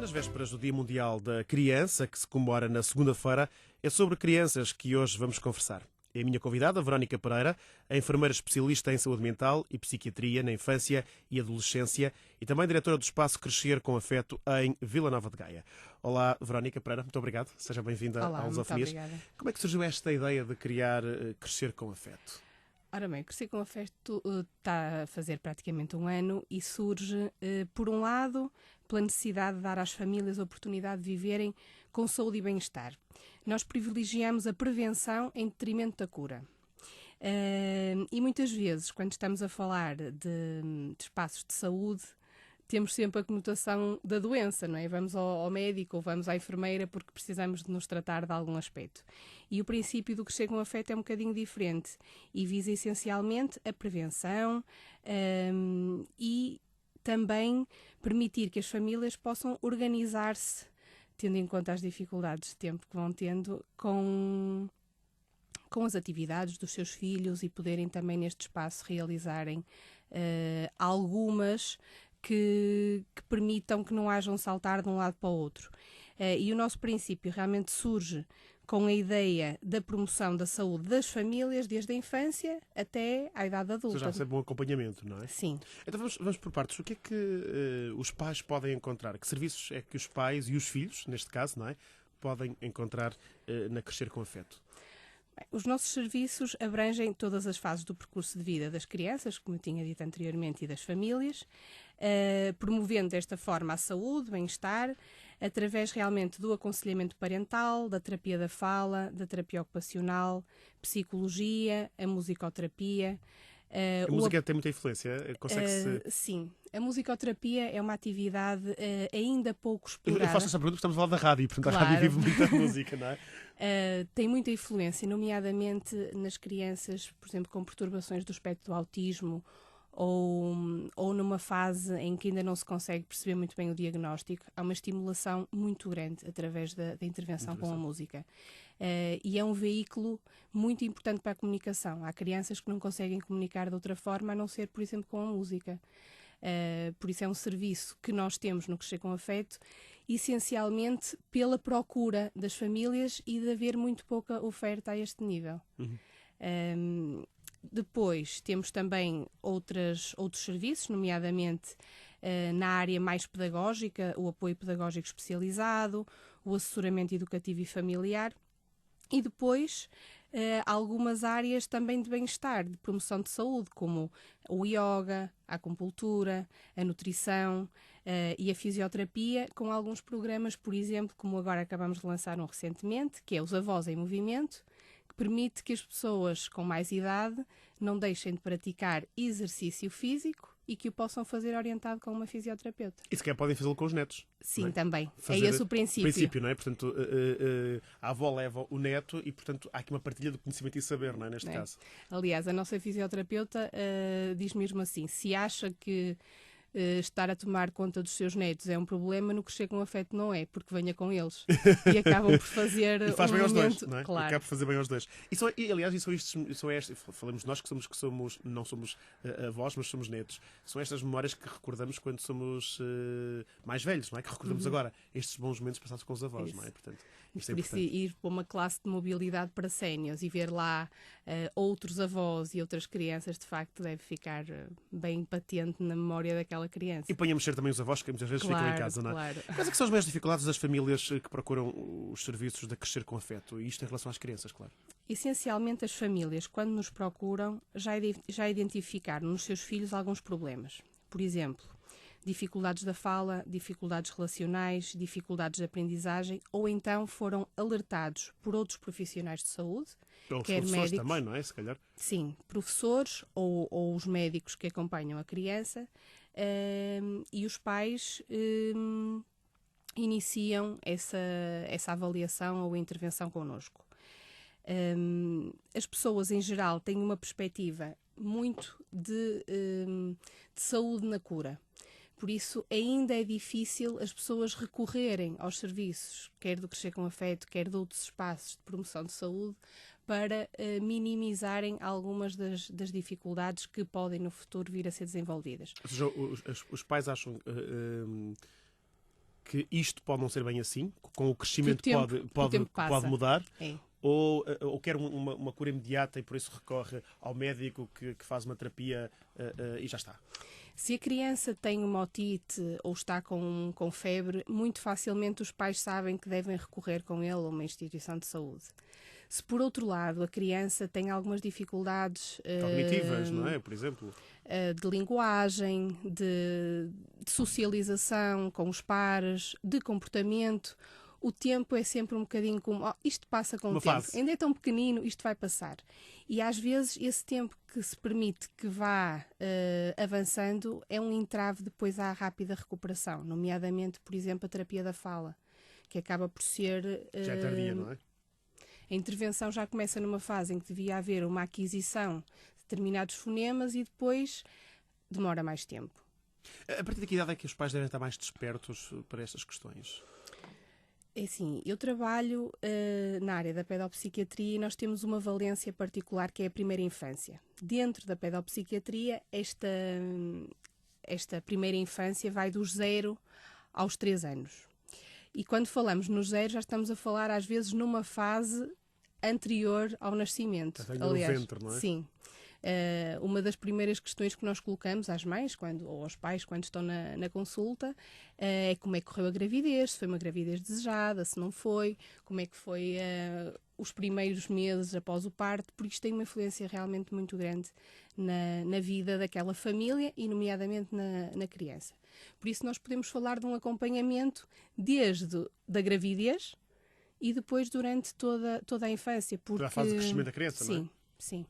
Nas vésperas do Dia Mundial da Criança, que se comemora na segunda-feira, é sobre crianças que hoje vamos conversar. É a minha convidada, Verónica Pereira, a enfermeira especialista em saúde mental e psiquiatria na infância e adolescência e também diretora do Espaço Crescer com Afeto em Vila Nova de Gaia. Olá, Verónica Pereira, muito obrigado. Seja bem-vinda à Lusofonias. Obrigada. Como é que surgiu esta ideia de criar Crescer com Afeto? Ora bem, Crescer com Afeto está a fazer praticamente um ano e surge, por um lado, pela necessidade de dar às famílias a oportunidade de viverem com saúde e bem-estar. Nós privilegiamos a prevenção em detrimento da cura. E muitas vezes, quando estamos a falar de espaços de saúde, temos sempre a conotação da doença, não é? Vamos ao médico ou vamos à enfermeira porque precisamos de nos tratar de algum aspecto. E o princípio do Crescer com Afeto é um bocadinho diferente e visa essencialmente a prevenção e também permitir que as famílias possam organizar-se, tendo em conta as dificuldades de tempo que vão tendo com as atividades dos seus filhos e poderem também neste espaço realizarem algumas que permitam que não haja um saltar de um lado para o outro. E o nosso princípio realmente surge com a ideia da promoção da saúde das famílias, desde a infância até à idade adulta. Você já recebe um acompanhamento, não é? Sim. Então vamos por partes. O que é que os pais podem encontrar? Que serviços é que os pais e os filhos, neste caso, não é, podem encontrar na Crescer com Afeto? Os nossos serviços abrangem todas as fases do percurso de vida das crianças, como eu tinha dito anteriormente, e das famílias, promovendo desta forma a saúde, bem-estar, através realmente do aconselhamento parental, da terapia da fala, da terapia ocupacional, psicologia, a musicoterapia. A música tem muita influência? Consegue-se... Sim. A musicoterapia é uma atividade ainda pouco explorada. Eu faço essa pergunta porque estamos a falar da rádio, portanto claro. A rádio vive muita música, não é? Tem muita influência, nomeadamente nas crianças, por exemplo, com perturbações do espectro do autismo ou numa fase em que ainda não se consegue perceber muito bem o diagnóstico. Há uma estimulação muito grande através da intervenção com a música. E é um veículo muito importante para a comunicação. Há crianças que não conseguem comunicar de outra forma a não ser, por exemplo, com a música. Por isso é um serviço que nós temos no Crescer com Afeto, essencialmente pela procura das famílias e de haver muito pouca oferta a este nível. Depois temos também outros serviços, nomeadamente na área mais pedagógica, o apoio pedagógico especializado, o assessoramento educativo e familiar. E depois algumas áreas também de bem-estar, de promoção de saúde, como o yoga, a acupuntura, a nutrição e a fisioterapia, com alguns programas, por exemplo, como agora acabamos de lançar um recentemente, que é os Avós em Movimento, que permite que as pessoas com mais idade não deixem de praticar exercício físico e que o possam fazer orientado com uma fisioterapeuta. E se calhar podem fazê-lo com os netos. Sim, é? também. Fazer é esse o princípio. Não é? Portanto, a avó leva o neto e, portanto, há aqui uma partilha de conhecimento e saber, não é? Neste caso. Aliás, a nossa fisioterapeuta diz mesmo assim, se acha que estar a tomar conta dos seus netos é um problema, no Crescer com Afeto não é, porque venha com eles. E acabam por fazer e faz bem aos dois, não é? Claro. Acaba por fazer bem aos dois. Aliás, falamos nós que não somos avós, mas somos netos. São estas memórias que recordamos quando somos mais velhos, não é? Que recordamos agora estes bons momentos passados com os avós, não é? Portanto, isto é importante. Ir para uma classe de mobilidade para séniores e ver lá outros avós e outras crianças, de facto, deve ficar bem patente na memória daquela criança. E ponha a mexer também os avós, que muitas vezes ficam em casa, não é? Claro. Quais é que são as maiores dificuldades das famílias que procuram os serviços de Crescer com Afeto? E isto em relação às crianças, claro. Essencialmente, as famílias, quando nos procuram, já identificaram nos seus filhos alguns problemas. Por exemplo, dificuldades da fala, dificuldades relacionais, dificuldades de aprendizagem, ou então foram alertados por outros profissionais de saúde, ou os quer professores médicos, também, não é? Se calhar. Sim, professores ou os médicos que acompanham a criança, e os pais iniciam essa avaliação ou intervenção connosco. As pessoas, em geral, têm uma perspectiva muito de saúde na cura. Por isso, ainda é difícil as pessoas recorrerem aos serviços, quer do Crescer com Afeto, quer de outros espaços de promoção de saúde, para minimizarem algumas das dificuldades que podem no futuro vir a ser desenvolvidas. Ou seja, os pais acham que isto pode não ser bem assim, com o crescimento o tempo pode mudar, É. ou quer uma cura imediata e por isso recorre ao médico que faz uma terapia e já está? Se a criança tem uma otite ou está com febre, muito facilmente os pais sabem que devem recorrer com ele a uma instituição de saúde. Se, por outro lado, a criança tem algumas dificuldades Cognitivas, não é? Por exemplo. De linguagem, de socialização com os pares, de comportamento, o tempo é sempre um bocadinho como isto passa com o tempo. Fase. Ainda é tão pequenino, isto vai passar. E às vezes esse tempo que se permite que vá avançando é um entrave depois à rápida recuperação, nomeadamente, por exemplo, a terapia da fala, que acaba por ser... Já é tardia, não é? A intervenção já começa numa fase em que devia haver uma aquisição de determinados fonemas e depois demora mais tempo. A partir de que idade é que os pais devem estar mais despertos para estas questões? É assim, eu trabalho na área da pedopsiquiatria e nós temos uma valência particular que é a primeira infância. Dentro da pedopsiquiatria, esta primeira infância vai dos 0 aos 3 anos. E quando falamos no 0, já estamos a falar às vezes numa fase anterior ao nascimento. Aliás, no ventre, não é? Sim. Uma das primeiras questões que nós colocamos às mães ou aos pais quando estão na consulta é como é que correu a gravidez, se foi uma gravidez desejada, se não foi, como é que foi os primeiros meses após o parto, porque isto tem uma influência realmente muito grande na vida daquela família e nomeadamente na criança. Por isso nós podemos falar de um acompanhamento desde da gravidez e depois durante toda a infância. Toda a fase de crescimento da criança, não é? Sim, sim.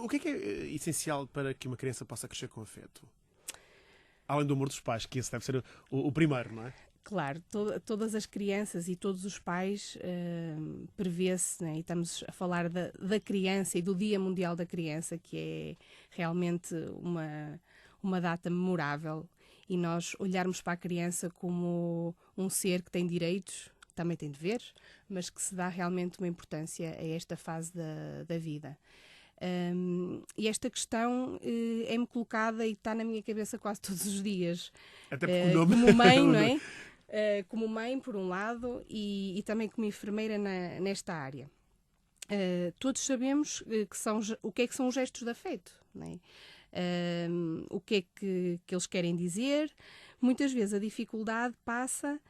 O que é essencial para que uma criança possa crescer com afeto? Além do amor dos pais, que esse deve ser o primeiro, não é? Claro, todas as crianças e todos os pais prevê-se, né? E estamos a falar da criança e do Dia Mundial da Criança, que é realmente uma data memorável, e nós olharmos para a criança como um ser que tem direitos, também tem deveres, mas que se dá realmente uma importância a esta fase da vida. E esta questão é-me colocada e está na minha cabeça quase todos os dias. Até porque o nome... Como mãe, não é? Como mãe, por um lado, e também como enfermeira nesta área. Todos sabemos o que é que são os gestos de afeto, não é? O que é que eles querem dizer. Muitas vezes a dificuldade passa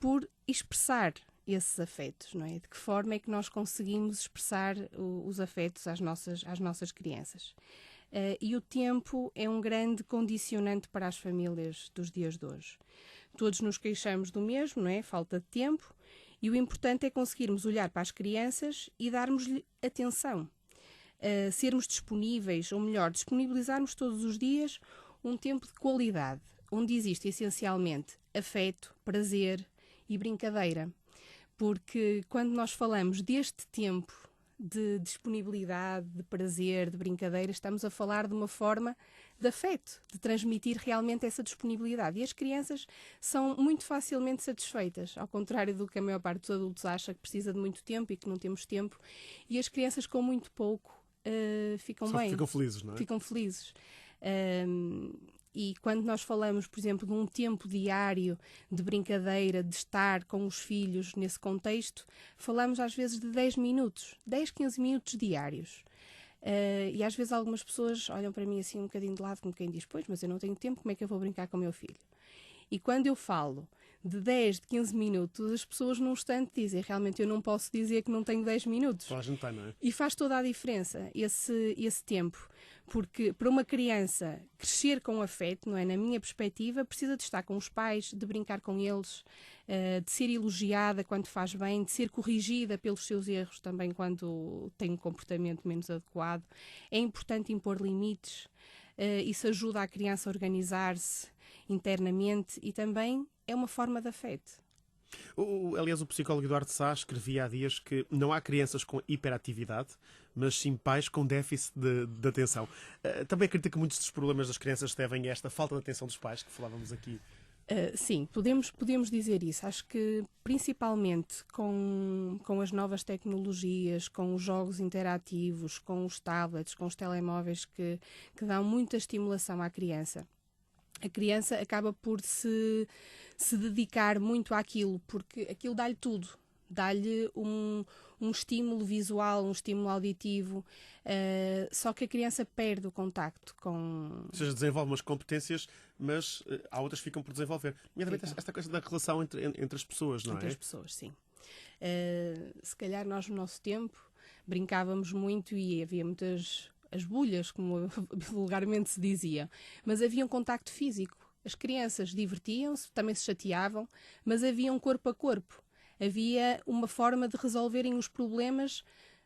por expressar esses afetos, não é? De que forma é que nós conseguimos expressar os afetos às nossas crianças. E o tempo é um grande condicionante para as famílias dos dias de hoje. Todos nos queixamos do mesmo, não é? Falta de tempo, e o importante é conseguirmos olhar para as crianças e darmos-lhe atenção. Sermos disponíveis, ou melhor, disponibilizarmos todos os dias um tempo de qualidade, onde existe essencialmente afeto, prazer e brincadeira. Porque quando nós falamos deste tempo de disponibilidade, de prazer, de brincadeira, estamos a falar de uma forma de afeto, de transmitir realmente essa disponibilidade. E as crianças são muito facilmente satisfeitas, ao contrário do que a maior parte dos adultos acha, que precisa de muito tempo e que não temos tempo. E as crianças com muito pouco ficam bem. Ficam felizes, não é? Ficam felizes. E quando nós falamos, por exemplo, de um tempo diário de brincadeira, de estar com os filhos nesse contexto, falamos às vezes de 10 minutos, 10, 15 minutos diários. E às vezes algumas pessoas olham para mim assim um bocadinho de lado, como quem diz, pois, mas eu não tenho tempo, como é que eu vou brincar com o meu filho? E quando eu falo de 10, de 15 minutos, as pessoas num instante dizem, realmente eu não posso dizer que não tenho 10 minutos. Toda a gente tem, não é? E faz toda a diferença esse tempo, porque para uma criança crescer com afeto, não é? Na minha perspectiva, precisa de estar com os pais, de brincar com eles, de ser elogiada quando faz bem, de ser corrigida pelos seus erros também quando tem um comportamento menos adequado. É importante impor limites, isso ajuda a criança a organizar-se internamente e também é uma forma de afeto. Aliás, o psicólogo Eduardo Sá escrevia há dias que não há crianças com hiperatividade, mas sim pais com déficit de atenção. Também acredito que muitos dos problemas das crianças se devem a esta falta de atenção dos pais, que falávamos aqui. Sim, podemos dizer isso. Acho que principalmente com as novas tecnologias, com os jogos interativos, com os tablets, com os telemóveis que dão muita estimulação à criança. a criança acaba por se dedicar muito àquilo, porque aquilo dá-lhe tudo. Dá-lhe um estímulo visual, um estímulo auditivo, só que a criança perde o contacto com... Ou seja, desenvolve umas competências, mas há outras que ficam por desenvolver. Nomeadamente esta coisa da relação entre as pessoas, não é? Entre as pessoas, sim. Se calhar nós, no nosso tempo, brincávamos muito e havia muitas as bulhas, como vulgarmente se dizia, mas havia um contacto físico. As crianças divertiam-se, também se chateavam, mas havia um corpo a corpo. Havia uma forma de resolverem os problemas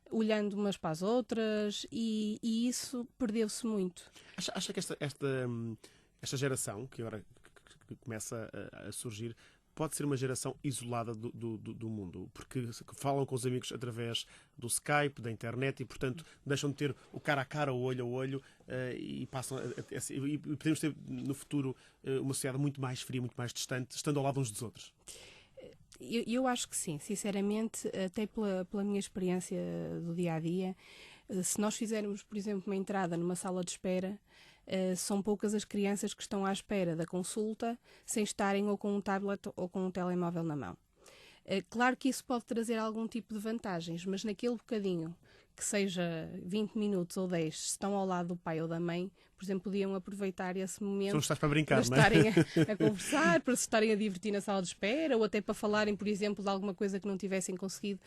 olhando umas para as outras e isso perdeu-se muito. Acha que esta geração, que agora que começa a surgir, pode ser uma geração isolada do mundo? Porque falam com os amigos através do Skype, da internet e, portanto, deixam de ter o cara a cara, o olho a olho e passam e podemos ter no futuro uma sociedade muito mais fria, muito mais distante, estando ao lado uns dos outros. Eu acho que sim, sinceramente, até pela minha experiência do dia-a-dia, se nós fizermos, por exemplo, uma entrada numa sala de espera, são poucas as crianças que estão à espera da consulta sem estarem ou com um tablet ou com um telemóvel na mão. Claro que isso pode trazer algum tipo de vantagens, mas naquele bocadinho, que seja 20 minutos ou 10, se estão ao lado do pai ou da mãe, por exemplo, podiam aproveitar esse momento para brincar, para estarem a conversar, para se estarem a divertir na sala de espera ou até para falarem, por exemplo, de alguma coisa que não tivessem conseguido.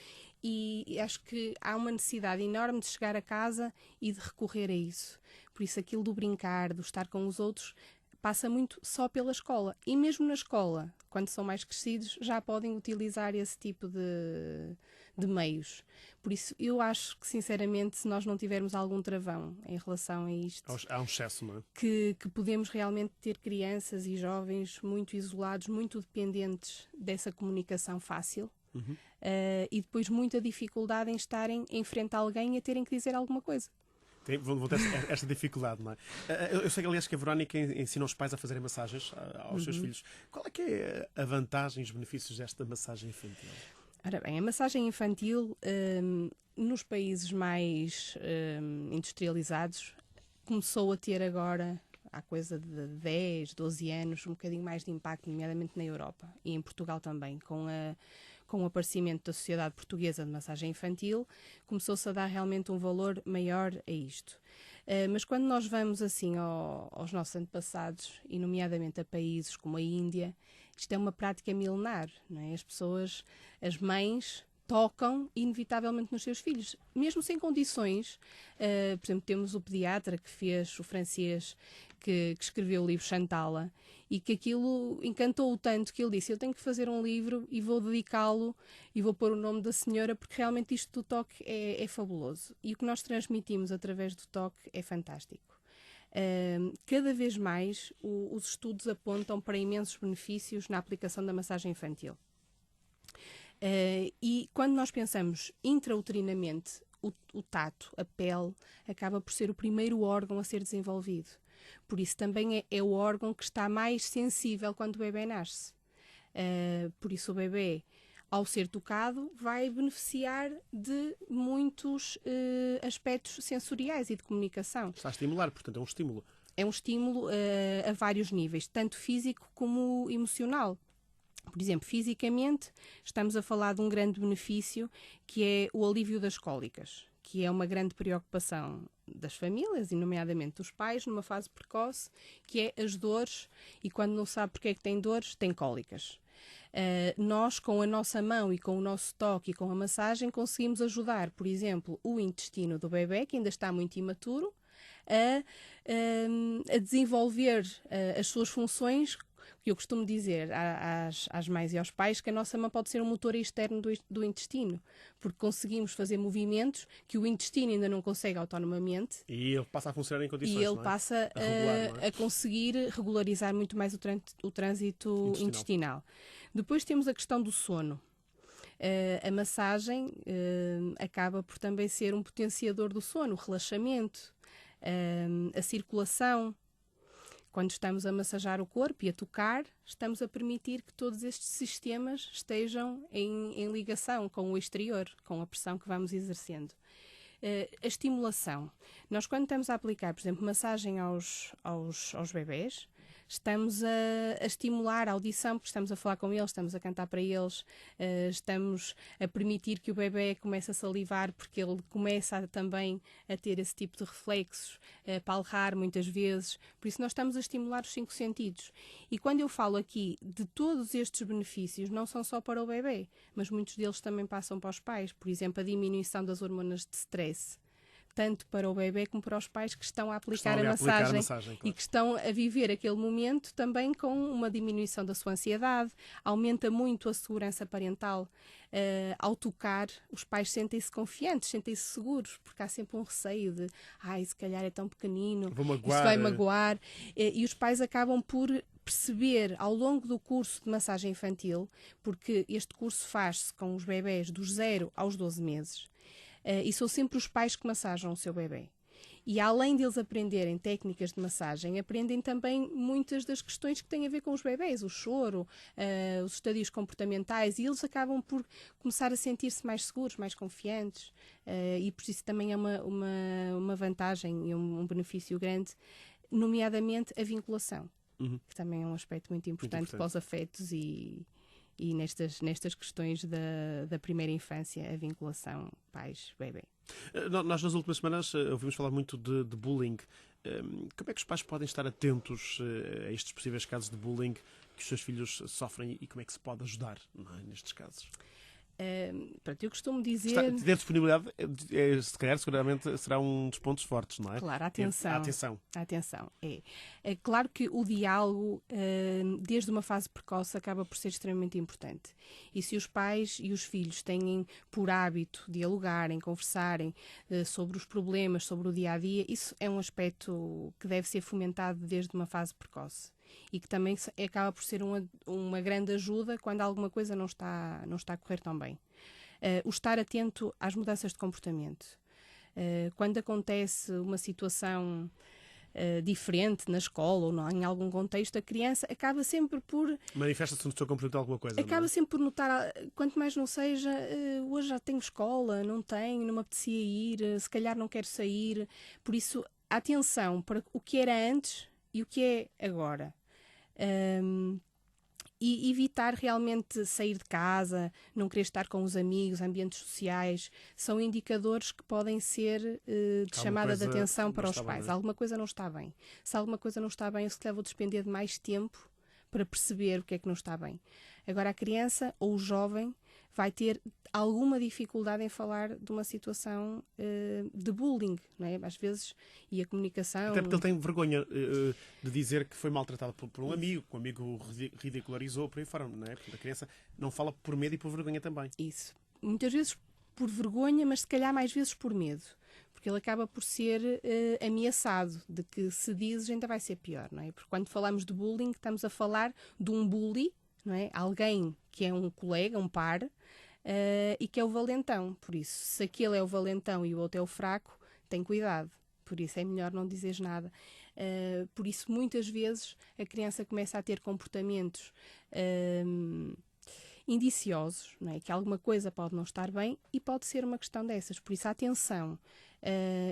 E acho que há uma necessidade enorme de chegar a casa e de recorrer a isso. Por isso, aquilo do brincar, do estar com os outros, passa muito só pela escola. E mesmo na escola, quando são mais crescidos, já podem utilizar esse tipo de meios. Por isso, eu acho que, sinceramente, se nós não tivermos algum travão em relação a isto... Há um excesso, não é? Que podemos realmente ter crianças e jovens muito isolados, muito dependentes dessa comunicação fácil. E depois muita dificuldade em estarem em frente a alguém e a terem que dizer alguma coisa. Vão ter esta dificuldade, não é? Eu sei, aliás, que a Verónica ensina os pais a fazerem massagens aos seus filhos. Qual é que é a vantagem e os benefícios desta massagem infantil? Ora bem, a massagem infantil, nos países mais industrializados, começou a ter agora, há coisa de 10, 12 anos, um bocadinho mais de impacto, nomeadamente na Europa e em Portugal também, com o aparecimento da Sociedade Portuguesa de Massagem Infantil, começou-se a dar realmente um valor maior a isto. Mas quando nós vamos assim aos nossos antepassados, e nomeadamente a países como a Índia, isto é uma prática milenar, não é? As pessoas, as mães, tocam inevitavelmente nos seus filhos, mesmo sem condições. Por exemplo, temos o pediatra que fez, o francês, que escreveu o livro Chantala, e que aquilo encantou-o tanto que ele disse: eu tenho que fazer um livro e vou dedicá-lo e vou pôr o nome da senhora, porque realmente isto do toque é fabuloso. E o que nós transmitimos através do toque é fantástico. Cada vez mais os estudos apontam para imensos benefícios na aplicação da massagem infantil. E quando nós pensamos intrauterinamente, o tato, a pele, acaba por ser o primeiro órgão a ser desenvolvido. Por isso também é o órgão que está mais sensível quando o bebê nasce. Por isso o bebê, ao ser tocado, vai beneficiar de muitos aspectos sensoriais e de comunicação. Está a estimular, portanto é um estímulo. É um estímulo a vários níveis, tanto físico como emocional. Por exemplo, fisicamente, estamos a falar de um grande benefício que é o alívio das cólicas, que é uma grande preocupação das famílias, e nomeadamente dos pais, numa fase precoce, que é as dores, e quando não sabe porque é que tem dores, tem cólicas. Nós, com a nossa mão e com o nosso toque e com a massagem, conseguimos ajudar, por exemplo, o intestino do bebê, que ainda está muito imaturo, a desenvolver as suas funções. Que eu costumo dizer às mães e aos pais que a nossa mão pode ser um motor externo do intestino, porque conseguimos fazer movimentos que o intestino ainda não consegue autonomamente. E ele passa a funcionar em condições, e ele passa a conseguir regularizar muito mais o trânsito intestinal. Depois temos a questão do sono. A massagem acaba por também ser um potenciador do sono, o relaxamento, a circulação. Quando estamos a massajar o corpo e a tocar, estamos a permitir que todos estes sistemas estejam em ligação com o exterior, com a pressão que vamos exercendo. A estimulação. Nós, quando estamos a aplicar, por exemplo, massagem aos bebés, estamos a estimular a audição, porque estamos a falar com eles, estamos a cantar para eles, estamos a permitir que o bebê comece a salivar, porque ele começa também a ter esse tipo de reflexos, a palrar muitas vezes. Por isso nós estamos a estimular os 5 sentidos. E quando eu falo aqui de todos estes benefícios, não são só para o bebê, mas muitos deles também passam para os pais. Por exemplo, a diminuição das hormonas de stress, tanto para o bebê como para os pais que estão a aplicar a massagem, claro. E que estão a viver aquele momento também com uma diminuição da sua ansiedade. Aumenta muito a segurança parental. Ao tocar, os pais sentem-se confiantes, sentem-se seguros, porque há sempre um receio de se calhar é tão pequenino, isto vai magoar. E os pais acabam por perceber ao longo do curso de massagem infantil, porque este curso faz-se com os bebés dos 0 aos 12 meses, e são sempre os pais que massajam o seu bebê. E além deles aprenderem técnicas de massagem, aprendem também muitas das questões que têm a ver com os bebés, o choro, os estadios comportamentais, e eles acabam por começar a sentir-se mais seguros, mais confiantes, e por isso também é uma vantagem e um benefício grande, nomeadamente a vinculação, que também é um aspecto muito importante para os afetos e nestas questões da primeira infância, a vinculação pais-bebê. Nós nas últimas semanas ouvimos falar muito de bullying. Como é que os pais podem estar atentos a estes possíveis casos de bullying que os seus filhos sofrem e como é que se pode ajudar, não é, nestes casos? Eu costumo dizer... Ter disponibilidade, se calhar, seguramente será um dos pontos fortes, não é? Claro, a atenção. A atenção. É claro que o diálogo, desde uma fase precoce, acaba por ser extremamente importante. E se os pais e os filhos têm por hábito dialogarem, conversarem sobre os problemas, sobre o dia-a-dia, isso é um aspecto que deve ser fomentado desde uma fase precoce. E que também acaba por ser uma grande ajuda quando alguma coisa não está a correr tão bem. O estar atento às mudanças de comportamento. Quando acontece uma situação diferente na escola ou em algum contexto, a criança acaba sempre por... Manifesta-se no seu comportamento alguma coisa, acaba sempre por notar, quanto mais não seja, hoje já tenho escola, não me apetecia ir, se calhar não quero sair. Por isso, atenção para o que era antes e o que é agora. E evitar realmente sair de casa, não querer estar com os amigos, ambientes sociais, são indicadores que podem ser de chamada de atenção para os pais. Alguma coisa não está bem. Se alguma coisa não está bem, eu se calhar vou despender de mais tempo para perceber o que é que não está bem. Agora, a criança ou o jovem vai ter alguma dificuldade em falar de uma situação de bullying, não é? Às vezes, e a comunicação... Até porque ele tem vergonha de dizer que foi maltratado por um amigo, que o amigo o ridicularizou, por aí fora, não é? Portanto, a criança não fala por medo e por vergonha também. Isso. Muitas vezes por vergonha, mas se calhar mais vezes por medo. Porque ele acaba por ser ameaçado de que se dizes ainda vai ser pior, não é? Porque quando falamos de bullying, estamos a falar de um bully, não é? Alguém que é um colega, um par, e que é o valentão. Por isso, se aquele é o valentão e o outro é o fraco, tem cuidado. Por isso é melhor não dizeres nada. Por isso, muitas vezes, a criança começa a ter comportamentos indiciosos, não é? Que alguma coisa pode não estar bem e pode ser uma questão dessas. Por isso, a atenção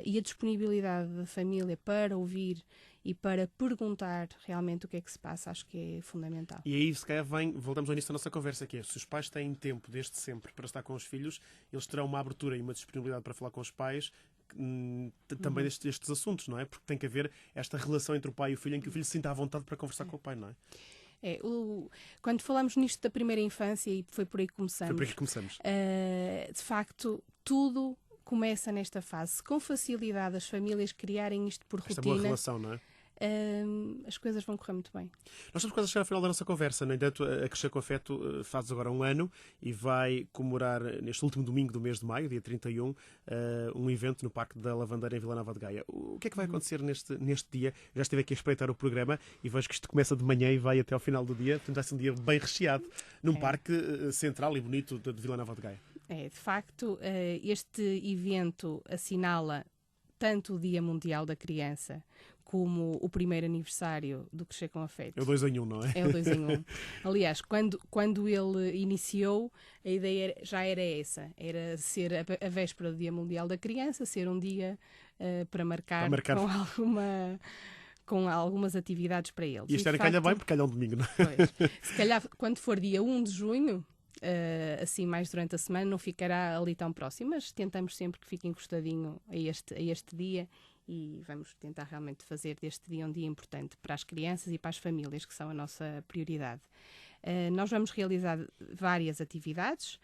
e a disponibilidade da família para ouvir e para perguntar realmente o que é que se passa, acho que é fundamental. E aí, se calhar, voltamos ao início da nossa conversa, que é, se os pais têm tempo desde sempre para estar com os filhos, eles terão uma abertura e uma disponibilidade para falar com os pais também destes assuntos, não é? Porque tem que haver esta relação entre o pai e o filho, em que o filho se sinta à vontade para conversar com o pai, não é? Quando falamos nisto da primeira infância, e foi por aí que começamos, de facto, tudo começa nesta fase. Com facilidade, as famílias criarem isto por rotina. Esta boa relação, não é? As coisas vão correr muito bem. Nós estamos quase a chegar ao final da nossa conversa. No entanto, a Crescer com Afeto faz agora 1 ano e vai comemorar neste último domingo do mês de maio, dia 31, um evento no Parque da Lavandeira em Vila Nova de Gaia. O que é que vai acontecer neste dia? Já estive aqui a espreitar o programa e vejo que isto começa de manhã e vai até ao final do dia. Portanto, vai ser um dia bem recheado num parque central e bonito de Vila Nova de Gaia. De facto, este evento assinala tanto o Dia Mundial da Criança como o primeiro aniversário do Crescer com Afeto. É o 2 em 1, não é? É o 2 em 1. Aliás, quando ele iniciou, a ideia já era essa. Era ser a véspera do Dia Mundial da Criança, ser um dia para marcar com algumas atividades para eles. E este ano calha bem, porque calha um domingo, não é? Pois, se calhar, quando for dia 1 de junho, assim mais durante a semana, não ficará ali tão próximo, mas tentamos sempre que fique encostadinho a este dia e vamos tentar realmente fazer deste dia um dia importante para as crianças e para as famílias, que são a nossa prioridade. Nós vamos realizar várias atividades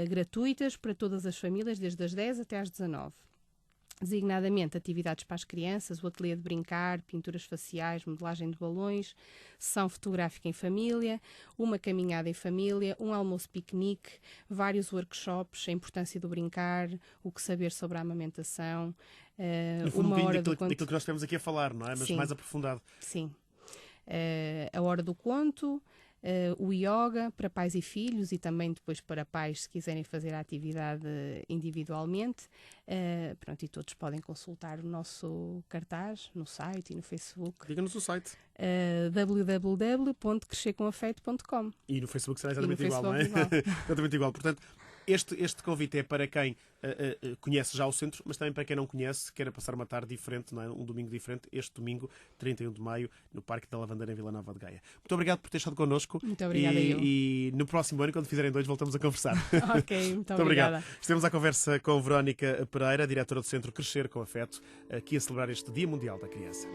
gratuitas para todas as famílias, desde as 10 até às 19. Designadamente atividades para as crianças, o ateliê de brincar, pinturas faciais, modelagem de balões, sessão fotográfica em família, uma caminhada em família, um almoço piquenique, vários workshops, a importância do brincar, o que saber sobre a amamentação, uma hora do conto. Daquilo que nós estamos aqui a falar, não é? Mas Sim. mais aprofundado. Sim. A hora do conto, o yoga para pais e filhos e também depois para pais se quiserem fazer a atividade individualmente. Pronto, e todos podem consultar o nosso cartaz no site e no Facebook. Diga-nos o site. www.crescercomafeto.com. E no Facebook será exatamente igual, não é? igual. Exatamente igual. Portanto, este convite é para quem conhece já o centro, mas também para quem não conhece, queira passar uma tarde diferente, não é? Um domingo diferente, este domingo, 31 de maio, no Parque da Lavandeira, em Vila Nova de Gaia. Muito obrigado por ter estado connosco. Muito obrigada eu. E no próximo ano, quando fizerem 2, voltamos a conversar. Ok, muito obrigado. obrigada. Estivemos à conversa com Verónica Pereira, diretora do Centro Crescer com Afeto, aqui a celebrar este Dia Mundial da Criança.